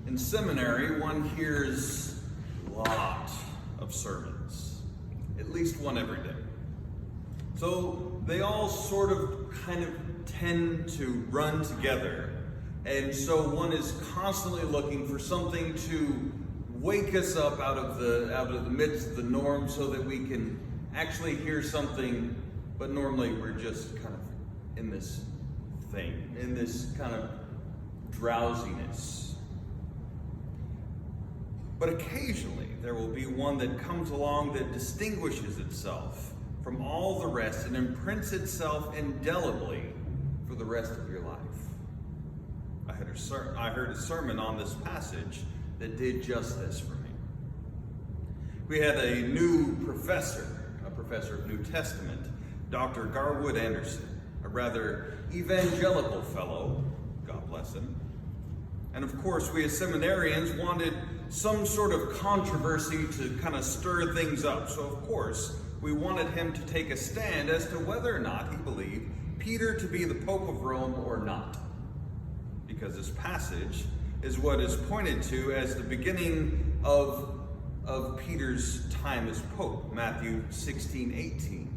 In seminary, one hears a lot of sermons, at least one every day. So they all sort of kind of tend to run together. And so one is constantly looking for something to wake us up out of the midst of the norm so that we can actually hear something, but normally we're just kind of in this thing, in this kind of drowsiness. But occasionally there will be one that comes along that distinguishes itself from all the rest and imprints itself indelibly for the rest of your life. I heard a sermon on this passage that did just this for me. We had a new professor, a professor of New Testament, Dr. Garwood Anderson, a rather evangelical fellow, God bless him. And of course, we as seminarians wanted some sort of controversy to kind of stir things up. So of course, we wanted him to take a stand as to whether or not he believed Peter to be the Pope of Rome or not. Because this passage is what is pointed to as the beginning of Peter's time as Pope, Matthew 16:18.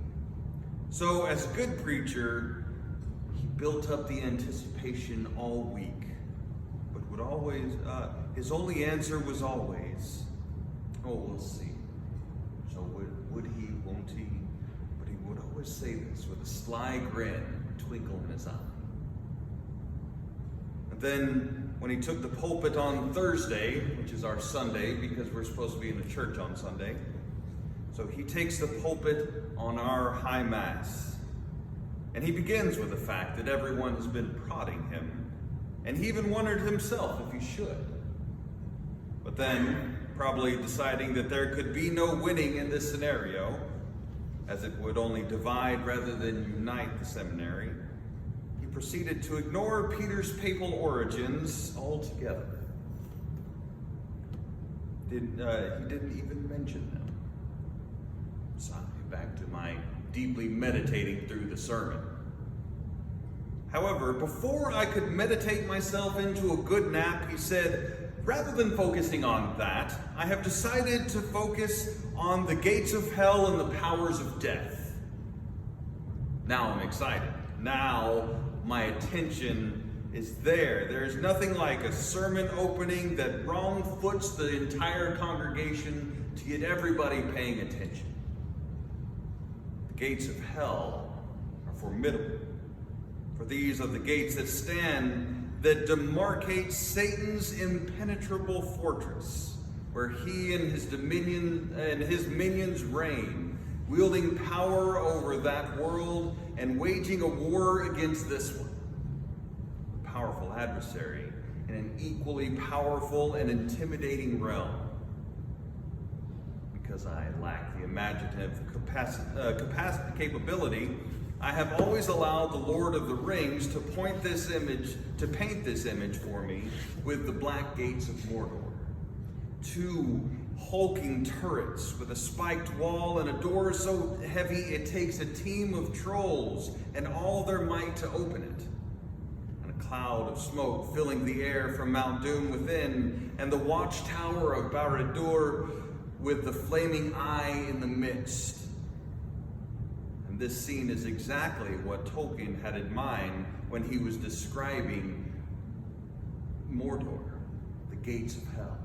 So as a good preacher, he built up the anticipation all week. Would always, his only answer was always, oh, we'll see. So would he, won't he? But he would always say this with a sly grin, a twinkle in his eye. And then when he took the pulpit on Thursday, which is our Sunday, because we're supposed to be in the church on Sunday, so he takes the pulpit on our high mass. And he begins with the fact that everyone has been prodding him. And he even wondered himself if he should. But then, probably deciding that there could be no winning in this scenario, as it would only divide rather than unite the seminary, he proceeded to ignore Peter's papal origins altogether. He didn't even mention them. So back to my deeply meditating through the sermon. However, before I could meditate myself into a good nap, he said, rather than focusing on that, I have decided to focus on the gates of hell and the powers of death. Now I'm excited. Now my attention is there. There's nothing like a sermon opening that wrong-foots the entire congregation to get everybody paying attention. The gates of hell are formidable. For these are the gates that stand, that demarcate Satan's impenetrable fortress, where he and his minions reign, wielding power over that world and waging a war against this one. A powerful adversary in an equally powerful and intimidating realm. Because I lack the imaginative capability, I have always allowed the Lord of the Rings to paint this image for me with the black gates of Mordor. 2 hulking turrets with a spiked wall and a door so heavy it takes a team of trolls and all their might to open it. And a cloud of smoke filling the air from Mount Doom within, and the watchtower of Barad-dûr with the flaming eye in the midst. This scene is exactly what Tolkien had in mind when he was describing Mordor, the gates of hell.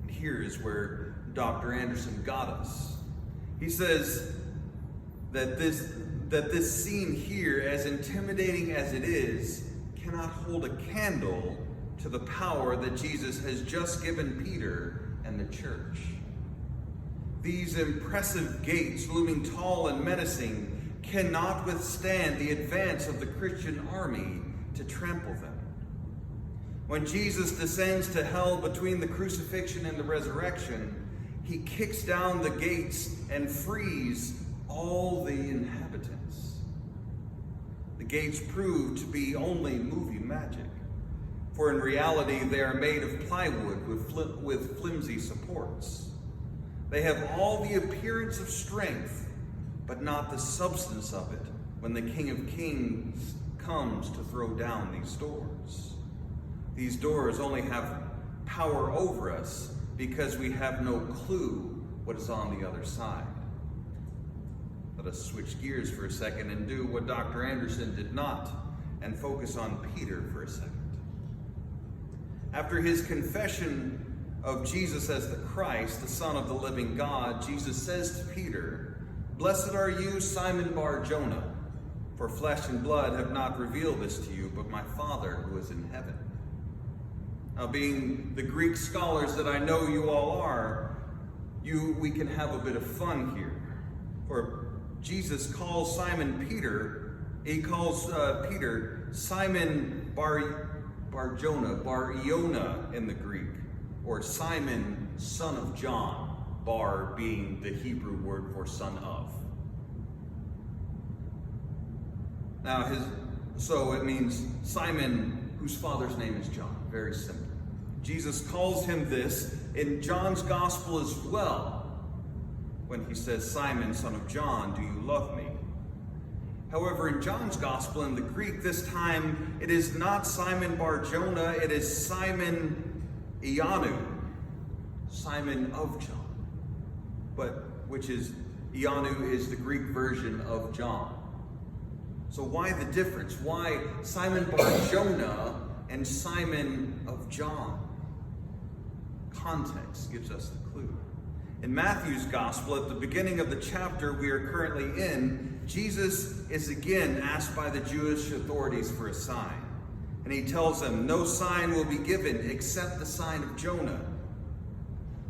And here is where Dr. Anderson got us. He says that this scene here, as intimidating as it is, cannot hold a candle to the power that Jesus has just given Peter and the church. These impressive gates, looming tall and menacing, cannot withstand the advance of the Christian army to trample them. When Jesus descends to hell between the crucifixion and the resurrection, he kicks down the gates and frees all the inhabitants. The gates prove to be only movie magic, for in reality they are made of plywood with flimsy supports. They have all the appearance of strength, but not the substance of it when the King of Kings comes to throw down these doors. These doors only have power over us because we have no clue what is on the other side. Let us switch gears for a second and do what Dr. Anderson did not, and focus on Peter for a second. After his confession of Jesus as the Christ, the Son of the living God, Jesus says to Peter, "Blessed are you, Simon Bar-Jonah, for flesh and blood have not revealed this to you, but my Father who is in heaven." Now, being the Greek scholars that I know you all are, we can have a bit of fun here. For Jesus calls Simon Peter, he calls Peter Simon Bar-Jonah, Bar-Iona in the Greek, or Simon, son of John, Bar being the Hebrew word for son of. Now, so it means Simon, whose father's name is John. Very simple. Jesus calls him this in John's gospel as well, when he says, "Simon, son of John, do you love me?" However, in John's gospel, in the Greek, this time, it is not Simon Bar-Jonah, it is Simon Ianu, Simon of John, which is, Ianu is the Greek version of John. So why the difference? Why Simon Bar-Jonah and Simon of John? Context gives us the clue. In Matthew's gospel, at the beginning of the chapter we are currently in, Jesus is again asked by the Jewish authorities for a sign. And he tells them, "No sign will be given except the sign of Jonah."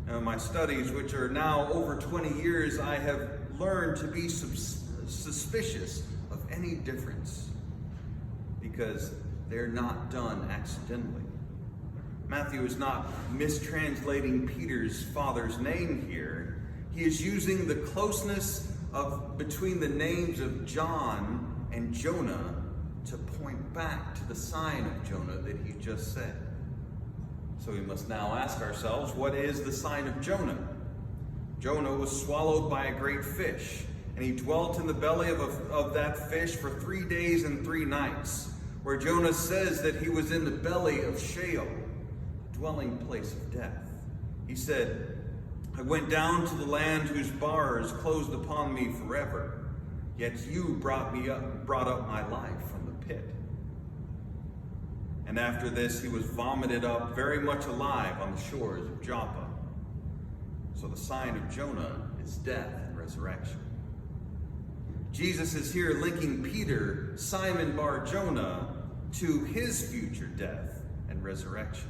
Now, in my studies, which are now over 20 years, I have learned to be suspicious of any difference, because they're not done accidentally. Matthew is not mistranslating Peter's father's name here. He is using the closeness between the names of John and Jonah to point back to the sign of Jonah that he just said. So we must now ask ourselves, what is the sign of Jonah? Jonah was swallowed by a great fish, and he dwelt in the belly of that fish for 3 days and 3 nights, where Jonah says that he was in the belly of Sheol, dwelling place of death. He said, "I went down to the land whose bars closed upon me forever, yet you brought up my life from the pit." And after this he was vomited up very much alive on the shores of Joppa. So the sign of Jonah is death and resurrection. Jesus is here linking Peter, Simon Bar-Jonah, to his future death and resurrection.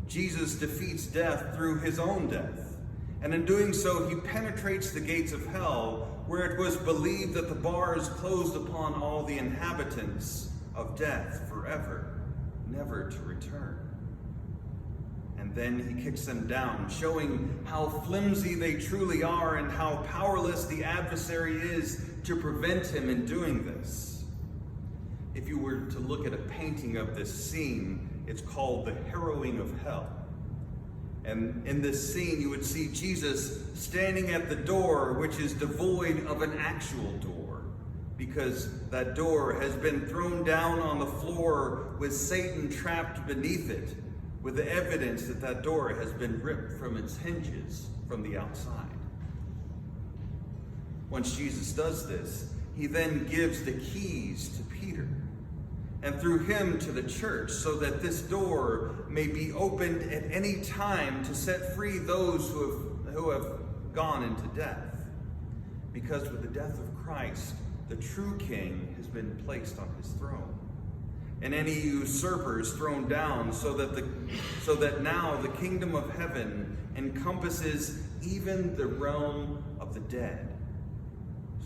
Jesus defeats death through his own death, and in doing so he penetrates the gates of hell, where it was believed that the bars closed upon all the inhabitants of death forever, never to return. And then he kicks them down, showing how flimsy they truly are and how powerless the adversary is to prevent him in doing this. If you were to look at a painting of this scene, it's called The Harrowing of Hell. And in this scene, you would see Jesus standing at the door, which is devoid of an actual door, because that door has been thrown down on the floor with Satan trapped beneath it, with the evidence that that door has been ripped from its hinges from the outside. Once Jesus does this, he then gives the keys to Peter, and through him to the church, so that this door may be opened at any time to set free those who have gone into death. Because with the death of Christ, the true king has been placed on his throne, and any usurpers thrown down, so that now the kingdom of heaven encompasses even the realm of the dead,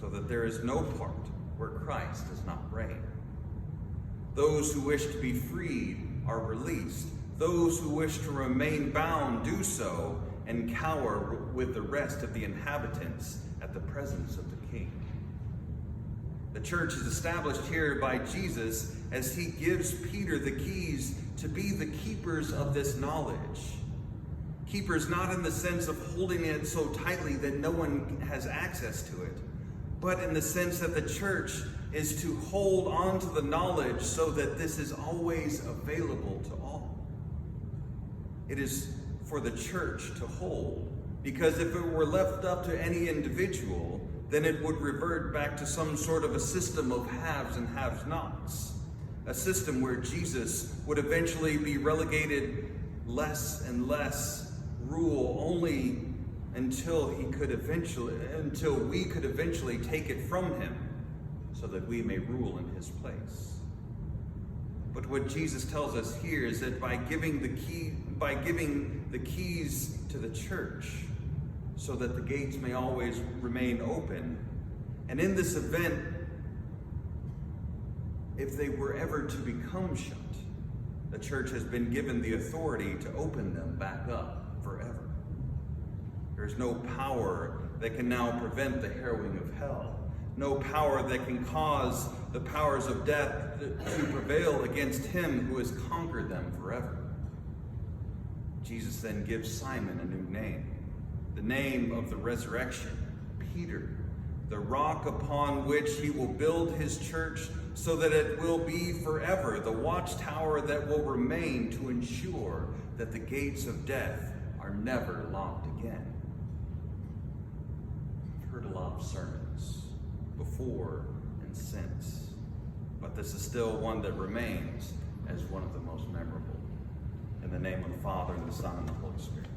so that there is no part where Christ does not reign. Those who wish to be freed are released. Those who wish to remain bound do so, and cower with the rest of the inhabitants at the presence of the king. The church is established here by Jesus as he gives Peter the keys to be the keepers of this knowledge. Keepers not in the sense of holding it so tightly that no one has access to it, but in the sense that the church is to hold on to the knowledge so that this is always available to all. It is for the church to hold, because if it were left up to any individual, then it would revert back to some sort of a system of haves and have-nots. A system where Jesus would eventually be relegated less and less rule, only until we could eventually take it from him, so that we may rule in his place. But what Jesus tells us here is that by giving the keys to the church, so that the gates may always remain open, and in this event, if they were ever to become shut, the church has been given the authority to open them back up forever. There's no power that can now prevent the harrowing of hell. No power that can cause the powers of death to prevail against him who has conquered them forever. Jesus then gives Simon a new name, the name of the resurrection, Peter, the rock upon which he will build his church, so that it will be forever the watchtower that will remain to ensure that the gates of death are never locked again. I've heard a lot of sermons before and since, but this is still one that remains as one of the most memorable. In the name of the Father, and the Son, and the Holy Spirit.